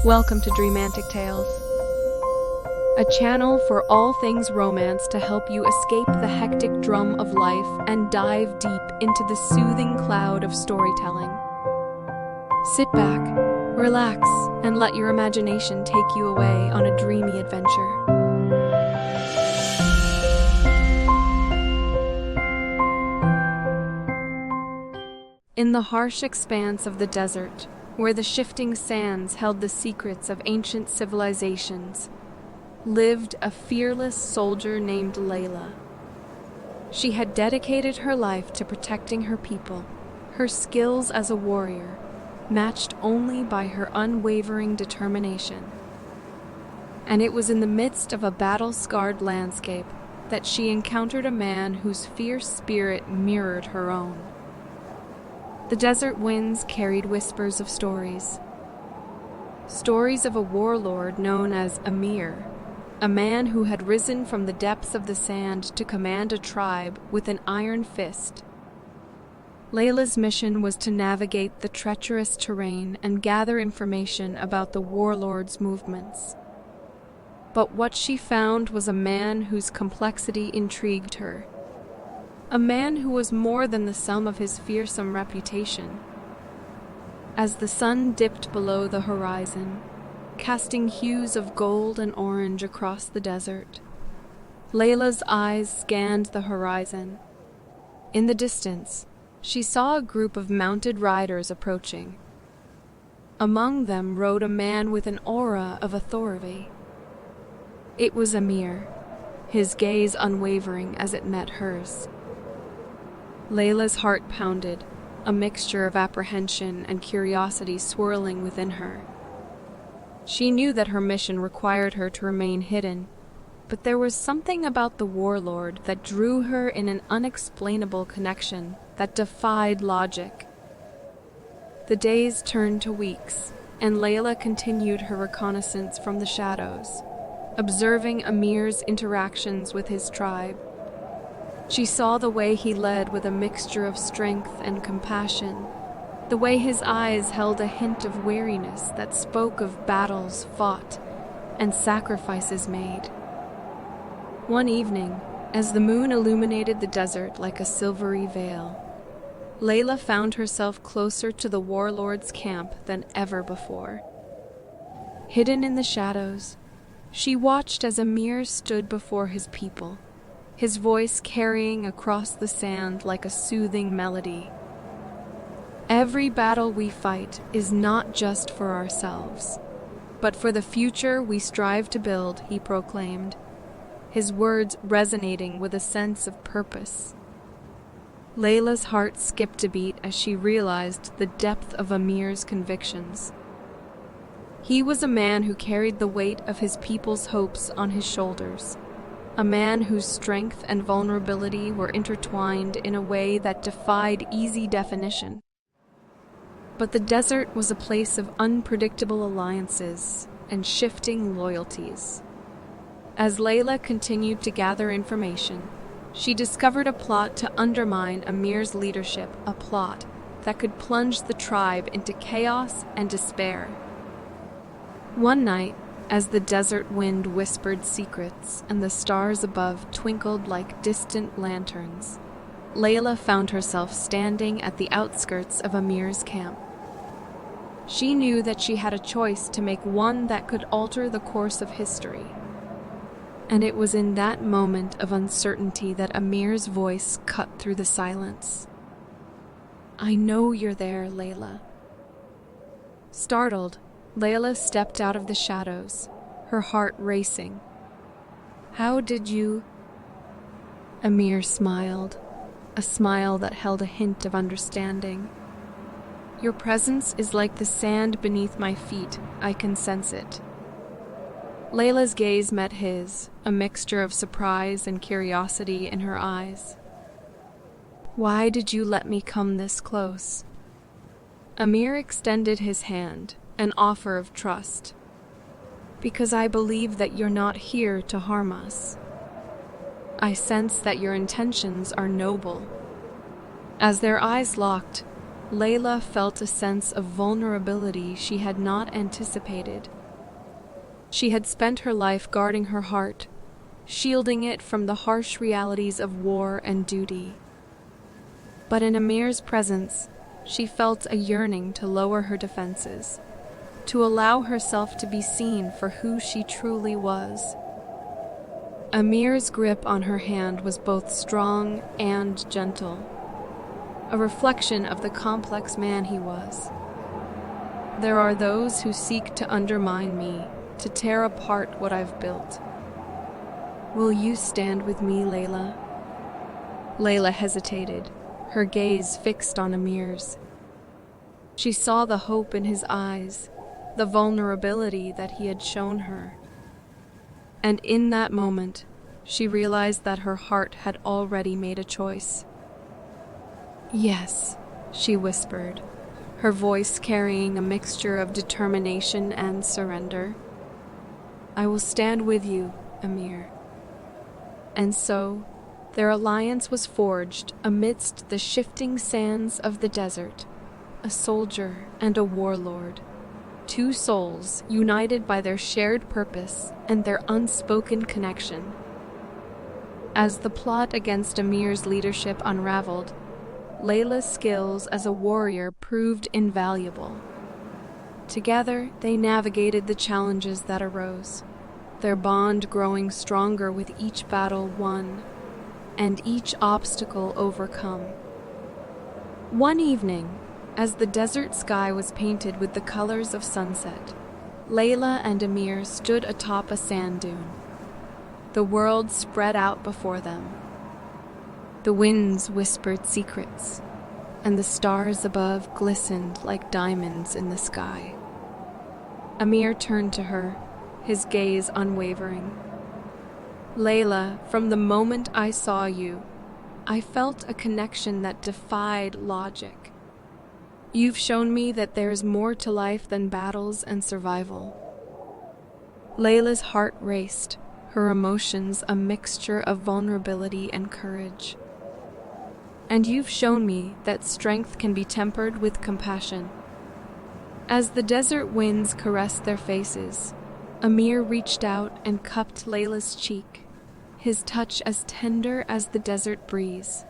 Welcome to Dreamantic Tales, a channel for all things romance to help you escape the hectic drum of life and dive deep into the soothing cloud of storytelling. Sit back, relax, and let your imagination take you away on a dreamy adventure. In the harsh expanse of the desert, where the shifting sands held the secrets of ancient civilizations, lived a fearless soldier named Layla. She had dedicated her life to protecting her people, her skills as a warrior, matched only by her unwavering determination. And it was in the midst of a battle-scarred landscape that she encountered a man whose fierce spirit mirrored her own. The desert winds carried whispers of stories. Stories of a warlord known as Emir, a man who had risen from the depths of the sand to command a tribe with an iron fist. Layla's mission was to navigate the treacherous terrain and gather information about the warlord's movements. But what she found was a man whose complexity intrigued her. A man who was more than the sum of his fearsome reputation. As the sun dipped below the horizon, casting hues of gold and orange across the desert, Layla's eyes scanned the horizon. In the distance, she saw a group of mounted riders approaching. Among them rode a man with an aura of authority. It was Emir, his gaze unwavering as it met hers. Layla's heart pounded, a mixture of apprehension and curiosity swirling within her. She knew that her mission required her to remain hidden, but there was something about the warlord that drew her in an unexplainable connection that defied logic. The days turned to weeks, and Layla continued her reconnaissance from the shadows, observing Emir's interactions with his tribe. She saw the way he led with a mixture of strength and compassion, the way his eyes held a hint of weariness that spoke of battles fought and sacrifices made. One evening, as the moon illuminated the desert like a silvery veil, Layla found herself closer to the warlord's camp than ever before. Hidden in the shadows, she watched as Emir stood before his people, his voice carrying across the sand like a soothing melody. Every battle we fight is not just for ourselves, but for the future we strive to build, he proclaimed, his words resonating with a sense of purpose. Layla's heart skipped a beat as she realized the depth of Emir's convictions. He was a man who carried the weight of his people's hopes on his shoulders, a man whose strength and vulnerability were intertwined in a way that defied easy definition. But the desert was a place of unpredictable alliances and shifting loyalties. As Layla continued to gather information, she discovered a plot to undermine Emir's leadership, a plot that could plunge the tribe into chaos and despair. One night, as the desert wind whispered secrets and the stars above twinkled like distant lanterns, Layla found herself standing at the outskirts of Emir's camp. She knew that she had a choice to make, one that could alter the course of history. And it was in that moment of uncertainty that Emir's voice cut through the silence. "I know you're there, Layla." Startled, Layla stepped out of the shadows, her heart racing. "How did you—" Emir smiled, a smile that held a hint of understanding. "Your presence is like the sand beneath my feet, I can sense it." Layla's gaze met his, a mixture of surprise and curiosity in her eyes. "Why did you let me come this close?" Emir extended his hand, an offer of trust. "Because I believe that you're not here to harm us. I sense that your intentions are noble." As their eyes locked, Layla felt a sense of vulnerability she had not anticipated. She had spent her life guarding her heart, shielding it from the harsh realities of war and duty. But in Amir's presence, she felt a yearning to lower her defenses, to allow herself to be seen for who she truly was. Amir's grip on her hand was both strong and gentle, a reflection of the complex man he was. There are those who seek to undermine me, to tear apart what I've built. Will you stand with me, Layla? Layla hesitated, her gaze fixed on Amir's. She saw the hope in his eyes, the vulnerability that he had shown her. And in that moment, she realized that her heart had already made a choice. Yes, she whispered, her voice carrying a mixture of determination and surrender. I will stand with you, Amir. And so, their alliance was forged amidst the shifting sands of the desert, a soldier and a warlord, two souls united by their shared purpose and their unspoken connection. As the plot against Amir's leadership unraveled, Layla's skills as a warrior proved invaluable. Together, they navigated the challenges that arose, their bond growing stronger with each battle won, and each obstacle overcome. One evening, as the desert sky was painted with the colors of sunset, Layla and Amir stood atop a sand dune. The world spread out before them. The winds whispered secrets, and the stars above glistened like diamonds in the sky. Amir turned to her, his gaze unwavering. Layla, from the moment I saw you, I felt a connection that defied logic. You've shown me that there is more to life than battles and survival. Layla's heart raced, her emotions a mixture of vulnerability and courage. And you've shown me that strength can be tempered with compassion. As the desert winds caressed their faces, Amir reached out and cupped Layla's cheek, his touch as tender as the desert breeze.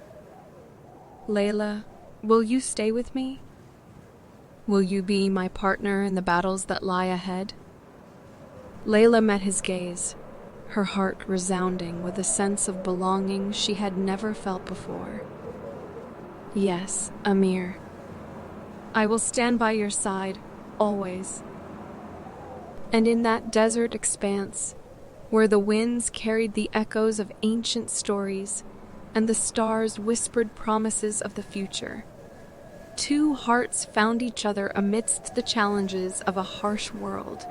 Layla, will you stay with me? Will you be my partner in the battles that lie ahead? Layla met his gaze, her heart resounding with a sense of belonging she had never felt before. Yes, Amir. I will stand by your side, always. And in that desert expanse, where the winds carried the echoes of ancient stories and the stars whispered promises of the future, two hearts found each other amidst the challenges of a harsh world.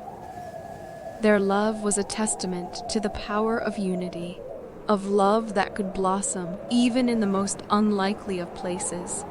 Their love was a testament to the power of unity, of love that could blossom even in the most unlikely of places.